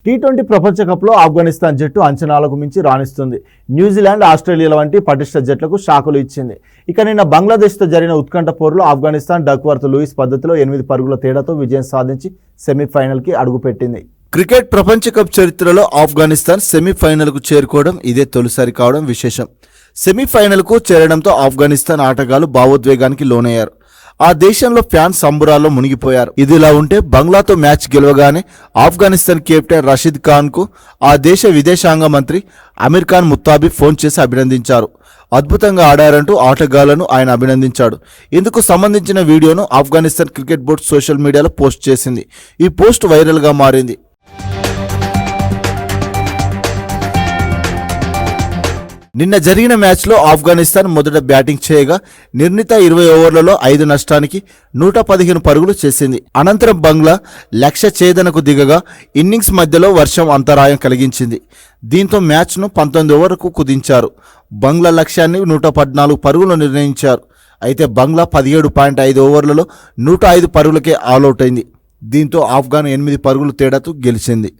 T20 ప్రపంచ కప్లో ఆఫ్ఘనిస్తాన్ జట్టు అంచనాలకు మించి రాణిస్తుంది. న్యూజిలాండ్, ఆస్ట్రేలియా వంటి పటిష్ట జట్లకు షాకులు ఇచ్చింది. ఇక నిన్న బంగ్లాదేశ్తో జరిగిన ఉత్కంఠ పోరులో ఆఫ్ఘనిస్తాన్ డక్వర్త్ లూయిస్ పద్ధతిలో 8 పరుగుల తేడాతో విజయం సాధించి సెమీఫైనల్కి అడుగుపెట్టింది. క్రికెట్ ప్రపంచ కప్ చరిత్రలో ఆఫ్ఘనిస్తాన్ సెమీఫైనల్కు చేరుకోవడం ఇదే తొలిసారి కావడం విశేషం. సెమీఫైనల్కు చేరడంతో ఆఫ్ఘనిస్తాన్ ఆటగాళ్లు భావోద్వేగానికి లోనయ్యారు. ఆ దేశంలో ఫ్యాన్స్ సంబురాల్లో మునిగిపోయారు. ఇదిలా ఉంటే బంగ్లాతో మ్యాచ్ గెలవగానే ఆఫ్ఘనిస్తాన్ కెప్టెన్ రషీద్ ఖాన్కు ఆ దేశ విదేశాంగ మంత్రి అమీర్ ఖాన్ ముత్తాబి ఫోన్ చేసి అభినందించారు. అద్భుతంగా ఆడారంటూ ఆటగాళ్లను ఆయన అభినందించాడు. ఇందుకు సంబంధించిన వీడియోను ఆఫ్ఘనిస్తాన్ క్రికెట్ బోర్డు సోషల్ మీడియాలో పోస్ట్ చేసింది. ఈ పోస్ట్ వైరల్గా మారింది. నిన్న జరిగిన మ్యాచ్లో ఆఫ్ఘనిస్తాన్ మొదట బ్యాటింగ్ చేయగా నిర్ణీత 20 ఓవర్లలో 5 నష్టానికి 115 పరుగులు చేసింది. అనంతరం బంగ్లా లక్ష్య ఛేదనకు దిగగా ఇన్నింగ్స్ మధ్యలో వర్షం అంతరాయం కలిగించింది. దీంతో మ్యాచ్ను 19 ఓవర్లకు కుదించారు. బంగ్లా లక్ష్యాన్ని 114 పరుగులు నిర్ణయించారు. అయితే బంగ్లా 17.5 ఓవర్లలో 105 పరుగులకే ఆలౌట్ అయింది. దీంతో ఆఫ్ఘన్ 8 పరుగుల తేడాతో గెలిచింది.